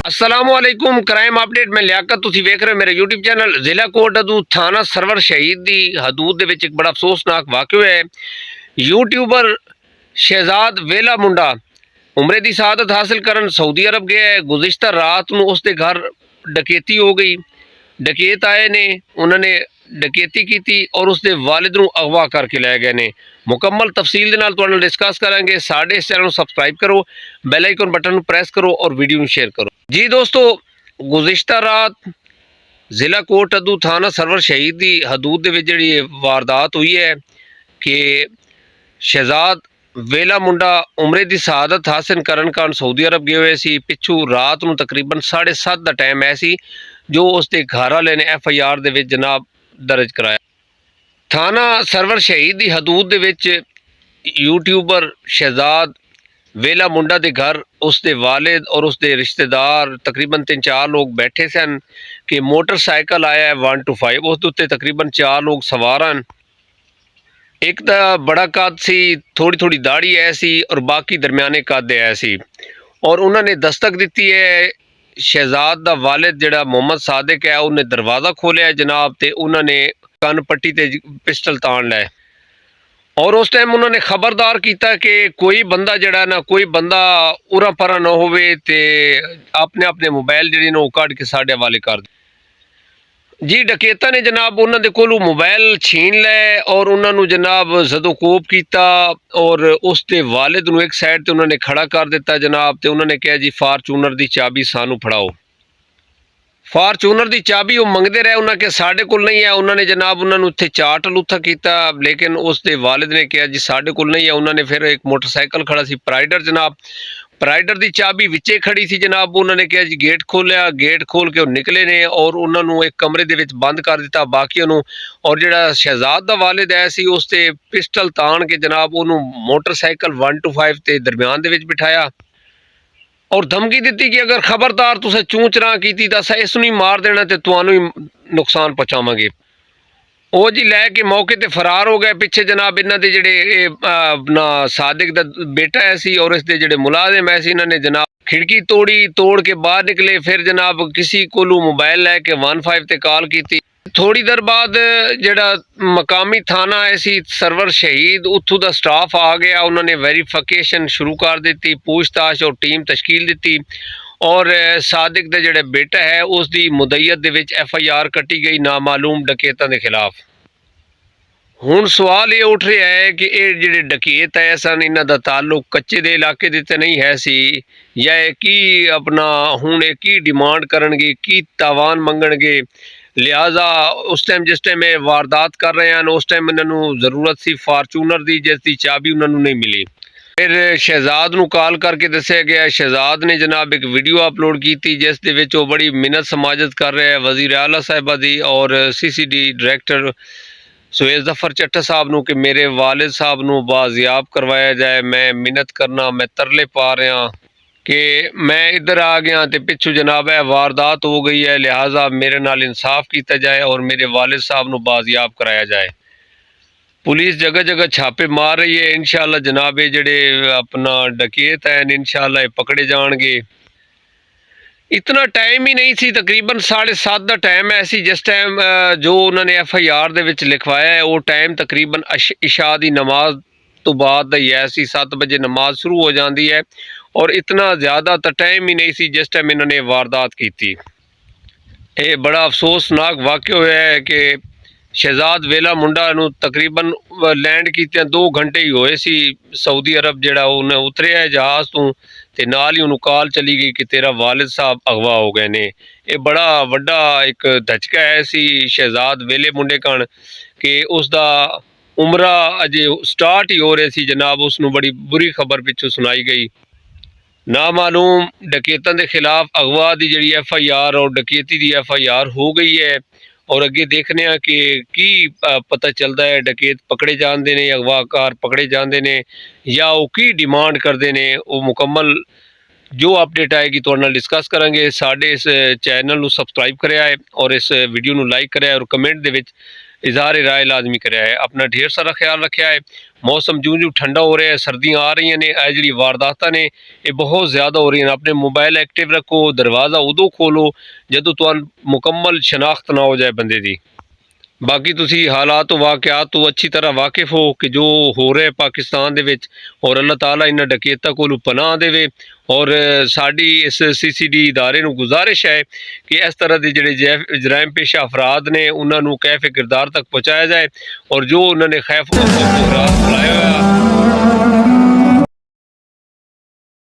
असलामुअलैकुम crime update मैं लियाकत तुसी वेख रहे हो मेरे यूट्यूब चैनल। जिला कोटअदू थाना सरवर शहीद दी हदूद दे विच एक बड़ा अफसोसनाक वाक़या है। यूट्यूबर शहजाद वेला मुंडा उमरे दी शहादत हासिल करन सऊदी अरब गया है। गुज़िश्ता रात नूं उसदे घर डकैती हो गई। डकैत आए ने, उन्होंने डकैती की और उसके वालिद नूं अगवा करके लै गए ने। मुकम्मल तफसील दे नाल तुहाडे नाल डिस्कस करांगे। साडे इस चैनल नूं सबसक्राइब करो, बैल आइकन बटन नूं प्रेस करो और वीडियो नूं शेयर करो। जी दोस्तों, गुज़िश्ता रात जिला कोटअदू थाना सरवर शहीद की हदूद दे विच जिहड़ी वारदात हुई है कि शहजाद वेला मुंडा उमरे की शहादत हासिल करन कारण सऊदी अरब गए हुए सी। पिछू रात नूं तकरीबन 7:30 का टाइम है सी जो उसके घर वाले ने FIR दे विच जनाब दर्ज कराया। थाना सरवर शहीद की हदूद दे विच यूट्यूबर शहजाद वेला मुंडा के घर उसके वालिद और उसके रिश्तेदार तकरीबन 3-4 लोग बैठे सन कि मोटरसाइकिल आया है 125, उस उत्ते तकरीबन 4 लोग सवार हैं। एक तो बड़ा कद सी, थोड़ी थोड़ी दाढ़ी है सी और बाकी दरमियाने कद है सी। और उन्होंने दस्तक दी है। शहजाद का वालिद जिहड़ा मोहम्मद सादिक है उन्हें दरवाज़ा खोलिया जनाब, तो उन्होंने कन पट्टी ते पिस्टल तान लिया और उस टाइम उन्होंने खबरदार किया कि कोई बंदा जड़ा ना कोई बंदा उरा परा ना होवे ते अपने अपने मोबाइल जिहड़े ने कढ़ के साडे हवाले कर दे। जी डकैता ने जनाब उन्होंने कोलों मोबाइल छीन लै और उन्होंने जनाब जदोकोप किया और उसके वालिद नूं एक साइड ते उन्होंने खड़ा कर दिता जनाब। तो उन्होंने कहा जी फार्चूनर की चाबी सानू फड़ाओ। फार्चूनर की चाबी वो मंगते रहे, उन्होंने कहा साढ़े कोल नहीं है। उन्होंने जनाब उन्होंने उत्थे चाट लूथा किया, लेकिन उसके वालिद ने कहा जी साढ़े कोल नहीं है। उन्होंने फिर एक मोटरसाइकिल खड़ा सी प्राइडर जनाब, प्राइडर की चाबी विचे खड़ी सी जनाब। उन्होंने कहा जी गेट खोलिया, गेट खोल के निकले ने और उन्होंने एक कमरे दे विच बंद कर दिता बाकियों नूं। और जिहड़ा शहजाद दा वालिद है सी उसते पिस्टल तान के जनाब उन्होंने मोटरसाइकिल 125 ते दरम्यान दे विच बिठाया और धमकी दी कि अगर खबरदार तुसें चूं चरां की तो अस इस नहीं मार देना तो तुहानू ही नुकसान पहुँचावांगे। वो जी लैके मौके ते फरार हो गए। पिछे जनाब इन्हों के जोड़े अपना सादिक दा बेटा है सी और इसके जोड़े मुलाजिम है सी, इन्होंने जनाब खिड़की तोड़ी, तोड़ के बाहर निकले। फिर जनाब किसी कोलू मोबाइल लैके 15 ते कॉल की। थोड़ी देर बाद जड़ा मकामी थाना है सी सरवर शहीद उत्थों का स्टाफ आ गया। उन्होंने वेरीफिकेशन शुरू कर दी, पूछताछ और टीम तश्कील दी और सादिक का जोड़ा बेटा है उसकी मुदैयत दे विच FIR कटी गई नामालूम डकैतों के खिलाफ। हुण सवाल ये उठ रहा है कि ये जिहड़े डकैत है सन इन्हां दा ताल्लुक कच्चे दे इलाके दे ते नहीं है सी या की अपना हुण ये की डिमांड करनगे, की तावान मंगणगे। लिहाजा उस टाइम जिस टाइम ये वारदात कर रहे हैं उस टाइम इन्हों जरूरत सी फार्चूनर की जिसकी चाबी उन्होंने नहीं मिली। फिर शहजाद नूं कॉल करके दस्या गया। शहजाद ने जनाब एक वीडियो अपलोड की थी जिस दे विच वो बड़ी मिन्नत समाजत कर रहा है वज़ीर आला साहिबा दी और CCD डायरैक्टर सुहेल जफर चट्टा साहब नूं कि मेरे वालिद साहब नूं बाजियाब करवाया जाए। मैं मिन्नत करना, मैं तरले पा रहा कि मैं इधर आ गया तो पिछू जनाब है वारदात हो गई है, लिहाजा मेरे नाल इंसाफ किया जाए और मेरे वालिद साहब नूं बाजियाब कराया जाए। पुलिस जगह जगह छापे मार रही है। इंशाअल्लाह जनाब ये जड़े अपना डकैत हैं इंशाअल्लाह ये पकड़े जाएंगे। इतना टाइम ही नहीं सी, तकरीबन 7:30 का टाइम है सी जिस टाइम जो उन्होंने FIR दे विच लिखवाया है। वो टाइम तकरीबन इशा की नमाज तो बाद ही है सी, 7 बजे नमाज शुरू हो जाती है और इतना ज़्यादा तो टाइम ही नहीं सी जिस टाइम इन्होंने वारदात की थी। ये बड़ा अफसोसनाक वाक़या होया है कि शहजाद वेला मुंडा नूं तकरीबन लैंड कीते 2 घंटे ही होए सी। सऊदी अरब जिहड़ा उन्हें उतरिया है जहाज़ तो ते नाल ही उन्होंने कॉल चली गई कि तेरा वालिद साहब अगवा हो गए ने। ये बड़ा वड्डा एक धचका है सी शहजाद वेले मुंडे कण कि उसका उमरा अजे स्टार्ट ही हो रहे सी जनाब। उसनूं बड़ी बुरी खबर पिछू सुनाई गई। नामालूम डकैतों के खिलाफ अगवा की जी FIR और डकैती की FIR हो गई है और अगे देखने कि पता चलता है डकैत पकड़े जाते हैं, अगवाकार पकड़े जाते हैं या वो की डिमांड करते हैं। वो मुकम्मल जो अपडेट आएगी तो डिस्कस करेंगे। साढ़े इस चैनल को सबसक्राइब कराया है और इस वीडियो को लाइक कराया और कमेंट दे विच इजहार राय लाजमी कराया है। अपना ढेर सारा ख्याल रखा है। मौसम जूं जूं ठंडा हो रहा है, सर्दियाँ आ रही ने, ਇਹ ਜਿਹੜੀ ਵਾਰਦਾਤਾਂ ਨੇ ਇਹ ਬਹੁਤ ਜ਼ਿਆਦਾ ਹੋ ਰਹੀਆਂ ਨੇ। ਆਪਣੇ ਮੋਬਾਈਲ ਐਕਟਿਵ ਰੱਖੋ, ਦਰਵਾਜ਼ਾ ਉਦੋਂ ਖੋਲੋ ਜਦੋਂ ਤੁਹਾਨੂੰ ਮੁਕੰਮਲ ਸ਼ਨਾਖਤ ਨਾ ਹੋ ਜਾਏ ਬੰਦੇ ਦੀ। ਬਾਕੀ ਤੁਸੀਂ ਹਾਲਾਤ ਵਾਕਿਆਤ ਤੋਂ ਅੱਛੀ ਤਰ੍ਹਾਂ ਵਾਕਿਫ ਹੋ ਕਿ ਜੋ ਹੋ ਰਿਹਾ ਪਾਕਿਸਤਾਨ ਦੇ ਵਿੱਚ, ਔਰ ਅੱਲਾਹ ਤਾਲਾ ਇਹਨਾਂ ਡਕੈਤਾਂ ਕੋਲੋਂ ਪਨਾਹ ਦੇਵੇ। ਔਰ ਸਾਡੀ ਇਸ CCD ਇਦਾਰੇ ਨੂੰ ਗੁਜ਼ਾਰਿਸ਼ ਹੈ ਕਿ ਇਸ ਤਰ੍ਹਾਂ ਦੇ ਜਿਹੜੇ ਜਰਾਇਮ ਪੇਸ਼ਾ ਅਫਰਾਦ ਨੇ ਉਹਨਾਂ ਨੂੰ ਕੈਫ ਕਿਰਦਾਰ ਤੱਕ ਪਹੁੰਚਾਇਆ ਜਾਏ, ਔਰ ਜੋ ਉਹਨਾਂ ਨੇ ਖੈਫ ਫਲਾਇਆ ਹੋਇਆ